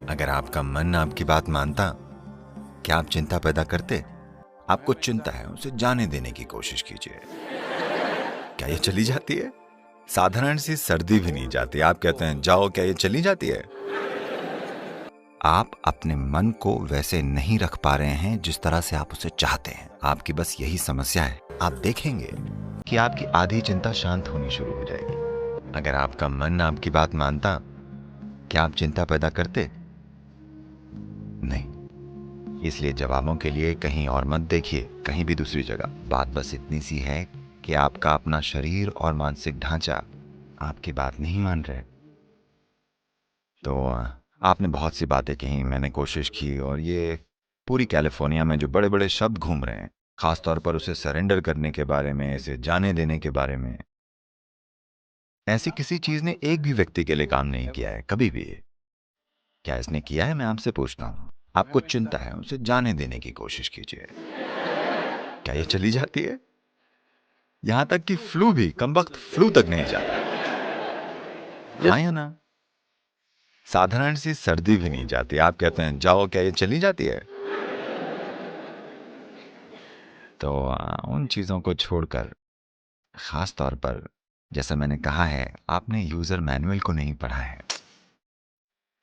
अगर आपका मन आपकी बात मानता, क्या आप चिंता पैदा करते? आपको चिंता है, उसे जाने देने की कोशिश कीजिए। क्या ये चली जाती है? साधारण सी सर्दी भी नहीं जाती। आप कहते हैं जाओ, क्या ये चली जाती है? आप अपने मन को वैसे नहीं रख पा रहे हैं जिस तरह से आप उसे चाहते हैं। आपकी बस यही समस्या है। आप देखेंगे कि आपकी आधी चिंता शांत होनी शुरू हो जाएगी। अगर आपका मन आपकी बात मानता, क्या आप चिंता पैदा करते? नहीं। इसलिए जवाबों के लिए कहीं और मत देखिए, कहीं भी दूसरी जगह। बात बस इतनी सी है कि आपका अपना शरीर और मानसिक ढांचा आपकी बात नहीं मान रहे। तो आपने बहुत सी बातें कही, मैंने कोशिश की, और ये पूरी कैलिफोर्निया में जो बड़े बड़े शब्द घूम रहे हैं, खास तौर पर उसे सरेंडर करने के बारे में, इसे जाने देने के बारे में, ऐसी किसी चीज ने एक भी व्यक्ति के लिए काम नहीं किया है कभी भी। क्या इसने किया है, मैं आपसे पूछता हूँ। आपको चिंता है, उसे जाने देने की कोशिश कीजिए। क्या ये चली जाती है? यहां तक कि फ्लू भी, कमबख्त फ्लू तक नहीं जाता। हाँ या ना? साधारण सी सर्दी भी नहीं जाती। आप कहते हैं जाओ, क्या ये चली जाती है? तो उन चीजों को छोड़कर, खास तौर पर, जैसा मैंने कहा है, आपने यूजर मैनुअल को नहीं पढ़ा है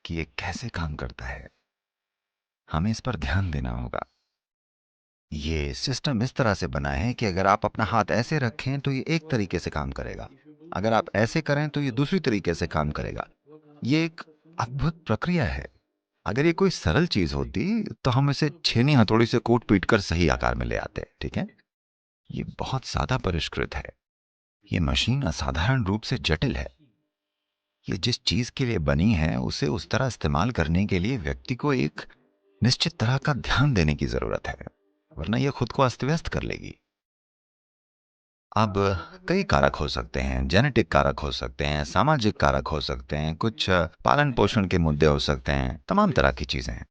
कि ये कैसे काम करता है। हमें इस पर ध्यान देना होगा। ये सिस्टम इस तरह से बना है कि अगर आप अपना हाथ ऐसे रखें तो ये एक तरीके से काम करेगा, अगर आप ऐसे करें तो ये दूसरी तरीके से काम करेगा। ये एक अद्भुत प्रक्रिया है। अगर ये कोई सरल चीज होती तो हम इसे छेनी हथौड़ी से कूट पीट कर सही आकार में ले आते, ठीक है? ये बहुत ज्यादा परिष्कृत है। ये मशीन असाधारण रूप से जटिल है। ये जिस चीज के लिए बनी है उसे उस तरह इस्तेमाल करने के लिए व्यक्ति को एक निश्चित तरह का ध्यान देने की जरूरत है, वरना यह खुद को अस्त व्यस्त कर लेगी। अब कई कारक हो सकते हैं, जेनेटिक कारक हो सकते हैं, सामाजिक कारक हो सकते हैं, कुछ पालन पोषण के मुद्दे हो सकते हैं, तमाम तरह की चीजें हैं।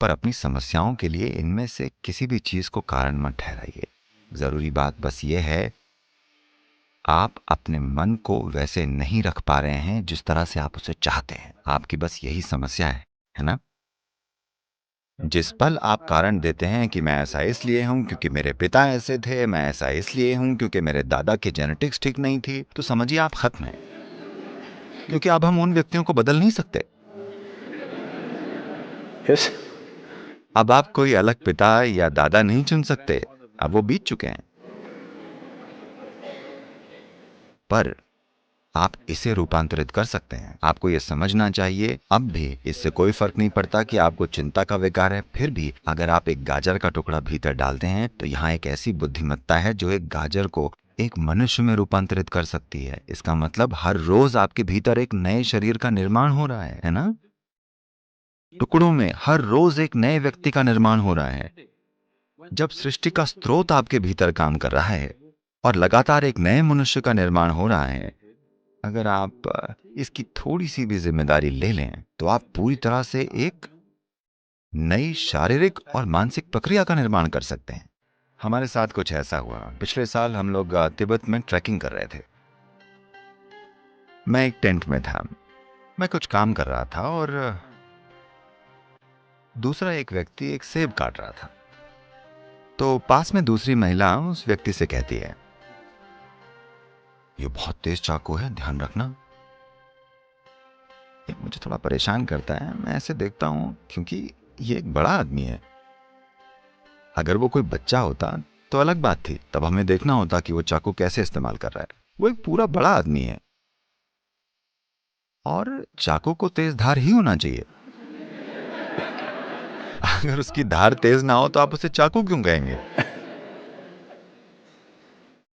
पर अपनी समस्याओं के लिए इनमें से किसी भी चीज को कारण मत ठहराइए। जरूरी बात बस ये है, आप अपने मन को वैसे नहीं रख पा रहे हैं जिस तरह से आप उसे चाहते हैं। आपकी बस यही समस्या है ना? जिस पल आप कारण देते हैं कि मैं ऐसा इसलिए हूं क्योंकि मेरे पिता ऐसे थे, मैं ऐसा इसलिए हूं क्योंकि मेरे दादा की जेनेटिक्स ठीक नहीं थी, तो समझिए आप खत्म हैं। क्योंकि अब हम उन व्यक्तियों को बदल नहीं सकते। Yes. अब आप कोई अलग पिता या दादा नहीं चुन सकते, अब वो बीत चुके हैं। पर आप इसे रूपांतरित कर सकते हैं। आपको यह समझना चाहिए, अब भी इससे कोई फर्क नहीं पड़ता कि आपको चिंता का विकार है। फिर भी अगर आप एक गाजर का टुकड़ा भीतर डालते हैं तो यहाँ एक ऐसी बुद्धिमत्ता है जो एक गाजर को एक मनुष्य में रूपांतरित कर सकती है। इसका मतलब हर रोज आपके भीतर एक नए शरीर का निर्माण हो रहा है ना? टुकड़ों में हर रोज एक नए व्यक्ति का निर्माण हो रहा है। जब सृष्टि का स्रोत आपके भीतर काम कर रहा है और लगातार एक नए मनुष्य का निर्माण हो रहा है, अगर आप इसकी थोड़ी सी भी जिम्मेदारी ले लें तो आप पूरी तरह से एक नई शारीरिक और मानसिक प्रक्रिया का निर्माण कर सकते हैं। हमारे साथ कुछ ऐसा हुआ। पिछले साल हम लोग तिब्बत में ट्रैकिंग कर रहे थे। मैं एक टेंट में था, मैं कुछ काम कर रहा था, और दूसरा एक व्यक्ति एक सेब काट रहा था। तो पास में दूसरी महिला उस व्यक्ति से कहती है, ये बहुत तेज चाकू है, ध्यान रखना। ये मुझे थोड़ा परेशान करता है, मैं ऐसे देखता हूं क्योंकि ये एक बड़ा आदमी है। अगर वो कोई बच्चा होता तो अलग बात थी, तब हमें देखना होता कि वो चाकू कैसे इस्तेमाल कर रहा है। वो एक पूरा बड़ा आदमी है और चाकू को तेज धार ही होना चाहिए। अगर उसकी धार तेज ना हो तो आप उसे चाकू क्यों कहेंगे?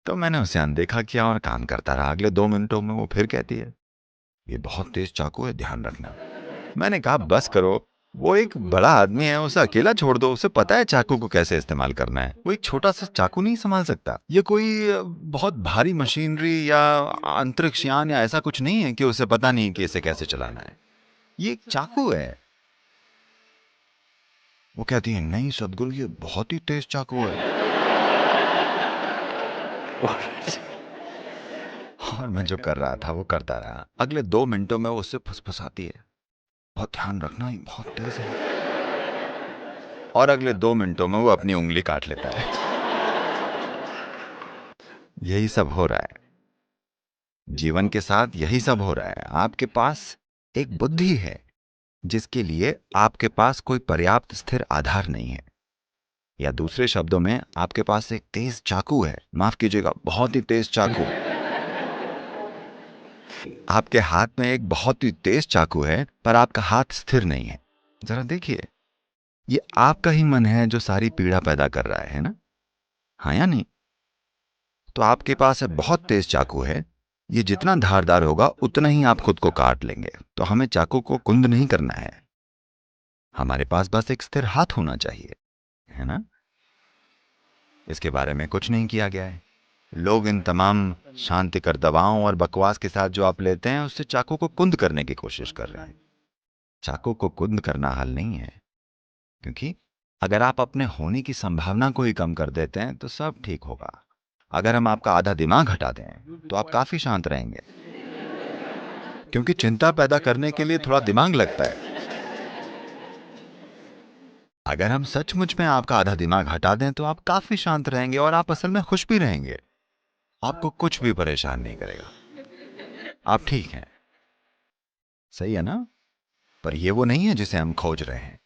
तो मैंने उसे अनदेखा किया और काम करता रहा। अगले 2 मिनटों में वो फिर कहती है, ये बहुत तेज चाकू है, ध्यान रखना। मैंने कहा बस करो, वो एक बड़ा आदमी है, उसे अकेला छोड़ दो, उसे पता है चाकू को कैसे इस्तेमाल करना है। वो एक छोटा सा चाकू नहीं संभाल सकता। ये कोई बहुत भारी मशीनरी या अंतरिक्ष यान या ऐसा कुछ नहीं है कि उसे पता नहीं कि इसे कैसे चलाना है। ये एक चाकू है। वो कहती है, नहीं सदगुरु, ये बहुत ही तेज चाकू है। और मैं जो कर रहा था वो करता रहा। अगले 2 मिनटों में वो उससे फुसफुसाती है, बहुत ध्यान रखना, ये बहुत तेज है। और अगले 2 मिनटों में वो अपनी उंगली काट लेता है। यही सब हो रहा है जीवन के साथ, यही सब हो रहा है। आपके पास एक बुद्धि है जिसके लिए आपके पास कोई पर्याप्त स्थिर आधार नहीं है, या दूसरे शब्दों में आपके पास एक तेज चाकू है, माफ कीजिएगा बहुत ही तेज चाकू। आपके हाथ में एक बहुत ही तेज चाकू है, पर आपका हाथ स्थिर नहीं है। जरा देखिए, ये आपका ही मन है जो सारी पीड़ा पैदा कर रहा है ना? हाँ या नहीं? तो आपके पास है बहुत तेज चाकू है, ये जितना धारदार होगा उतना ही आप खुद को काट लेंगे। तो हमें चाकू को कुंद नहीं करना है, हमारे पास बस एक स्थिर हाथ होना चाहिए, है ना? इसके बारे में कुछ नहीं किया गया है। लोग इन तमाम शांतिकर दवाओं और बकवास के साथ जो आप लेते हैं, उससे चाकू को कुंद करने की कोशिश कर रहे हैं। चाकू को कुंद करना हल नहीं है, क्योंकि अगर आप अपने होने की संभावना को ही कम कर देते हैं तो सब ठीक होगा। अगर हम आपका आधा दिमाग हटा दें तो आप काफी शांत रहेंगे, क्योंकि चिंता पैदा करने के लिए थोड़ा दिमाग लगता है। अगर हम सचमुच में आपका आधा दिमाग हटा दें तो आप काफी शांत रहेंगे और आप असल में खुश भी रहेंगे। आपको कुछ भी परेशान नहीं करेगा, आप ठीक हैं। सही है ना? पर यह वो नहीं है जिसे हम खोज रहे हैं।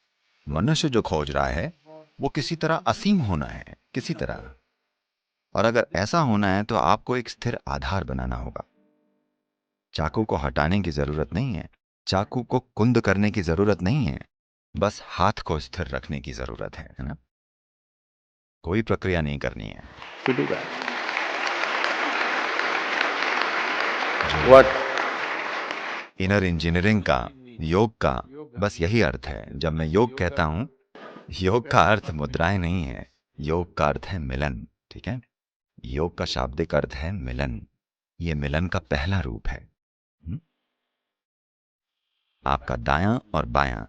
मनुष्य जो खोज रहा है वो किसी तरह असीम होना है, किसी तरह। और अगर ऐसा होना है तो आपको एक स्थिर आधार बनाना होगा। चाकू को हटाने की जरूरत नहीं है, चाकू को कुंद करने की जरूरत नहीं है, बस हाथ को स्थिर रखने की जरूरत है ना? कोई प्रक्रिया नहीं करनी है। What? इनर इंजीनियरिंग का, योग का बस यही अर्थ है। जब मैं योग कहता हूं, योग का अर्थ मुद्राएं नहीं है, योग का अर्थ है मिलन। ठीक है? योग का शाब्दिक अर्थ है मिलन। ये मिलन का पहला रूप है। आपका दायां और बायां,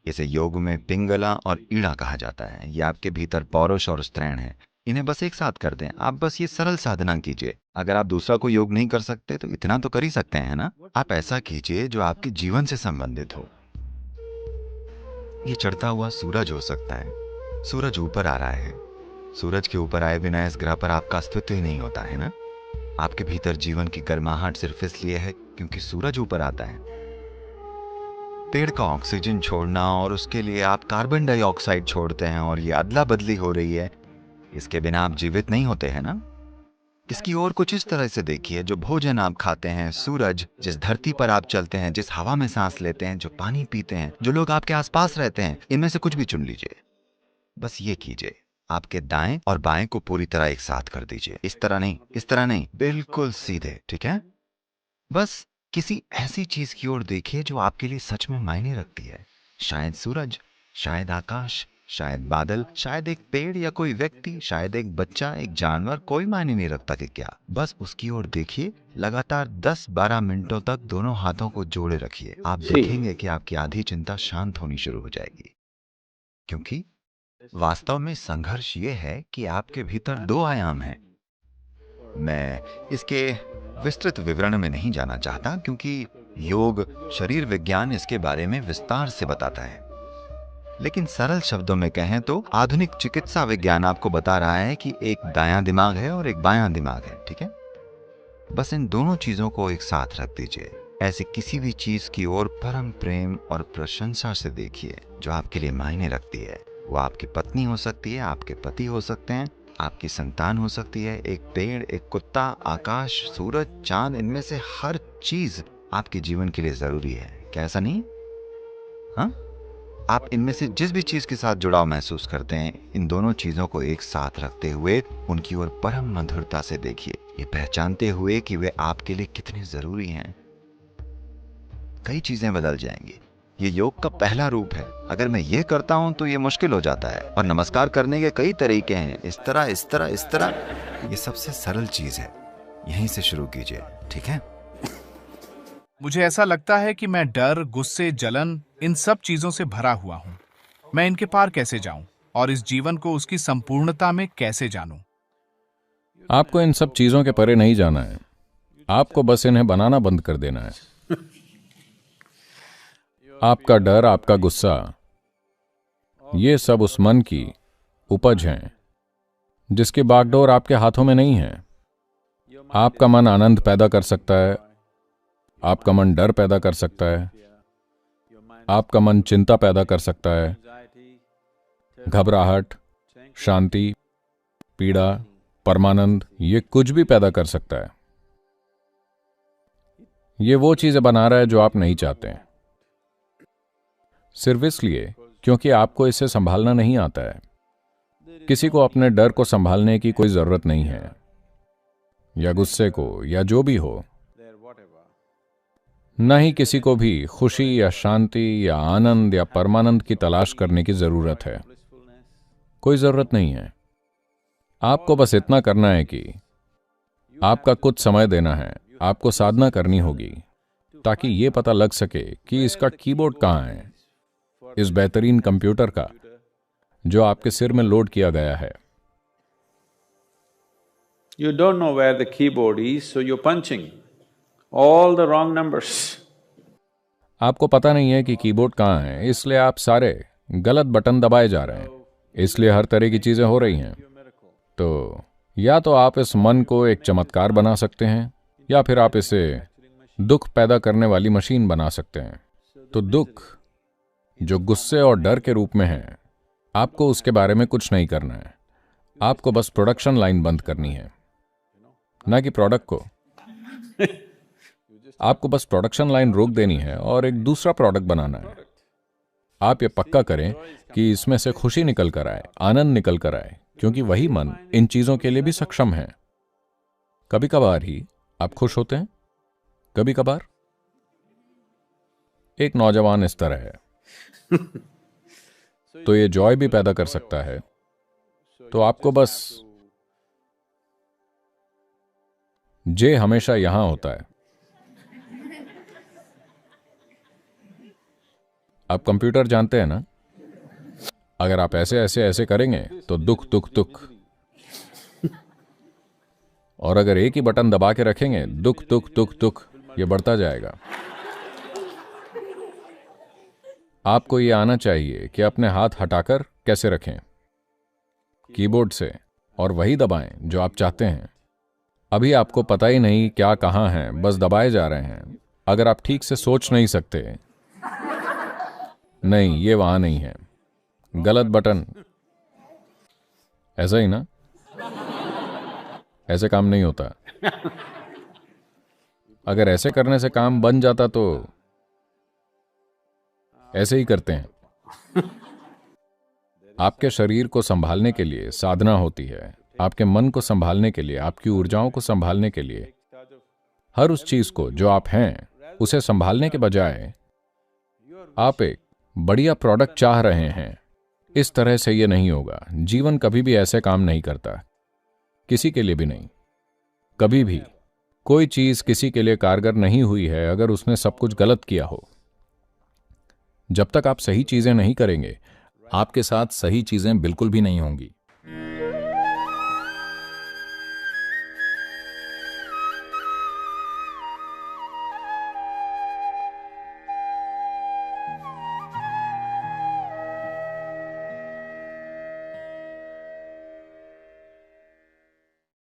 इसे योग में पिंगला और ईड़ा कहा जाता है। ये आपके भीतर पौरुष और स्त्रैण है। इन्हें बस एक साथ कर दें। आप बस ये सरल साधना कीजिए। अगर आप दूसरा कोई योग नहीं कर सकते तो इतना तो कर ही सकते हैं ना? आप ऐसा कीजिए जो आपके जीवन से संबंधित हो। ये चढ़ता हुआ सूरज हो सकता है। सूरज ऊपर आ रहा है। सूरज के ऊपर आए बिना इस ग्रह पर आपका अस्तित्व ही नहीं होता है ना? आपके भीतर जीवन की गर्माहट सिर्फ इसलिए है क्योंकि सूरज ऊपर आता है। पेड़ का ऑक्सीजन छोड़ना और उसके लिए आप कार्बन डाइऑक्साइड छोड़ते हैं, और ये अदला बदली हो रही है। इसके बिना आप जीवित नहीं होते हैं ना? इसकी ओर कुछ इस तरह से देखिए, जो भोजन आप खाते हैं, सूरज, जिस धरती पर आप चलते हैं, जिस हवा में सांस लेते हैं, जो पानी पीते हैं, जो लोग आपके आसपास रहते हैं, इनमें से कुछ भी चुन लीजिए। बस ये कीजिए, आपके दाएं और बाएं को पूरी तरह एक साथ कर दीजिए। इस तरह नहीं, इस तरह नहीं, बिल्कुल सीधे। ठीक है? बस किसी ऐसी चीज की ओर देखिए जो आपके लिए सच में मायने रखती है। शायद सूरज, शायद आकाश, शायद बादल, शायद एक पेड़ या कोई व्यक्ति, शायद एक बच्चा, एक जानवर, कोई मायने नहीं रखता कि क्या। बस उसकी ओर देखिए। लगातार 10-12 मिनटों तक दोनों हाथों को जोड़े रखिए। आप देखेंगे कि आपकी आधी चिंता शांत होनी शुरू हो जाएगी। क्योंकि वास्तव में संघर्ष ये है कि आपके भीतर 2 आयाम हैं। मैं इसके विस्तृत विवरण में नहीं जाना चाहता, क्योंकि योग, शरीर विज्ञान इसके बारे में विस्तार से बताता है। लेकिन सरल शब्दों में कहें तो आधुनिक चिकित्सा विज्ञान आपको बता रहा है कि एक दायां दिमाग है और एक बायां दिमाग है। ठीक है? बस इन दोनों चीजों को एक साथ रख दीजिए। ऐसी किसी भी चीज की ओर परम प्रेम और प्रशंसा से देखिए जो आपके लिए मायने रखती है। वो आपकी पत्नी हो सकती है, आपके पति हो सकते हैं, आपकी संतान हो सकती है, एक पेड़, एक कुत्ता, आकाश, सूरज, चांद, इनमें से हर चीज आपके जीवन के लिए जरूरी है। क्या ऐसा नहीं? हाँ? आप इनमें से जिस भी चीज के साथ जुड़ाव महसूस करते हैं, इन दोनों चीजों को एक साथ रखते हुए उनकी ओर परम मधुरता से देखिए, ये पहचानते हुए कि वे आपके लिए कितने जरूरी हैं। कई चीजें बदल जाएंगी। ये योग का पहला रूप है। अगर मैं ये करता हूं तो ये मुश्किल हो जाता है, और नमस्कार करने के कई तरीके हैं, इस तरह, इस तरह, इस तरह। ये सबसे सरल चीज है। यहीं से शुरू कीजिए। ठीक है? मुझे ऐसा लगता है कि मैं डर, गुस्से, जलन, इन सब चीजों से भरा हुआ हूं। मैं इनके पार कैसे जाऊं और इस जीवन को उसकी संपूर्णता में कैसे जानूं? आपको इन सब चीजों के परे नहीं जाना है, आपको बस इन्हें बनाना बंद कर देना है। आपका डर, आपका गुस्सा, ये सब उस मन की उपज हैं जिसकी बागडोर आपके हाथों में नहीं है। आपका मन आनंद पैदा कर सकता है, आपका मन डर पैदा कर सकता है, आपका मन चिंता पैदा कर सकता है, घबराहट, शांति, पीड़ा, परमानंद, ये कुछ भी पैदा कर सकता है। ये वो चीजें बना रहा है जो आप नहीं चाहते हैं, सिर्फ इसलिए क्योंकि आपको इसे संभालना नहीं आता है। किसी को अपने डर को संभालने की कोई जरूरत नहीं है, या गुस्से को, या जो भी हो। न ही किसी को भी खुशी या शांति या आनंद या परमानंद की तलाश करने की जरूरत है। कोई जरूरत नहीं है। आपको बस इतना करना है कि आपका कुछ समय देना है, आपको साधना करनी होगी ताकि ये पता लग सके कि इसका कीबोर्ड कहाँ है, इस बेहतरीन कंप्यूटर का जो आपके सिर में लोड किया गया है। You don't know where the keyboard is, so you're punching all the wrong numbers. आपको पता नहीं है कि कीबोर्ड कहाँ है, इसलिए आप सारे गलत बटन दबाए जा रहे हैं, इसलिए हर तरह की चीजें हो रही हैं। तो या तो आप इस मन को एक चमत्कार बना सकते हैं, या फिर आप इसे दुख पैदा करने वाली मशीन बना सकते हैं। तो दुख जो गुस्से और डर के रूप में है, आपको उसके बारे में कुछ नहीं करना है। आपको बस प्रोडक्शन लाइन बंद करनी है, ना कि प्रोडक्ट को। आपको बस प्रोडक्शन लाइन रोक देनी है और एक दूसरा प्रोडक्ट बनाना है। आप ये पक्का करें कि इसमें से खुशी निकल कर आए, आनंद निकल कर आए, क्योंकि वही मन इन चीजों के लिए भी सक्षम है। कभी कभार ही आप खुश होते हैं, कभी कभार। एक नौजवान इस तरह है तो ये जॉय भी पैदा कर सकता है। तो आपको बस जे हमेशा यहां होता है। आप कंप्यूटर जानते हैं ना, अगर आप ऐसे ऐसे ऐसे करेंगे तो दुख दुख दुख, और अगर एक ही बटन दबा के रखेंगे दुख दुख दुख दुख, ये बढ़ता जाएगा। आपको ये आना चाहिए कि अपने हाथ हटाकर कैसे रखें कीबोर्ड से, और वही दबाएं जो आप चाहते हैं। अभी आपको पता ही नहीं क्या कहां है, बस दबाए जा रहे हैं। अगर आप ठीक से सोच नहीं सकते, नहीं ये वहां नहीं है, गलत बटन, ऐसा ही ना, ऐसे काम नहीं होता। अगर ऐसे करने से काम बन जाता तो ऐसे ही करते हैं। आपके शरीर को संभालने के लिए साधना होती है, आपके मन को संभालने के लिए, आपकी ऊर्जाओं को संभालने के लिए। हर उस चीज को जो आप हैं उसे संभालने के बजाय आप एक बढ़िया प्रोडक्ट चाह रहे हैं। इस तरह से ये नहीं होगा। जीवन कभी भी ऐसे काम नहीं करता, किसी के लिए भी नहीं। कभी भी कोई चीज किसी के लिए कारगर नहीं हुई है अगर उसने सब कुछ गलत किया हो। जब तक आप सही चीजें नहीं करेंगे, आपके साथ सही चीजें बिल्कुल भी नहीं होंगी।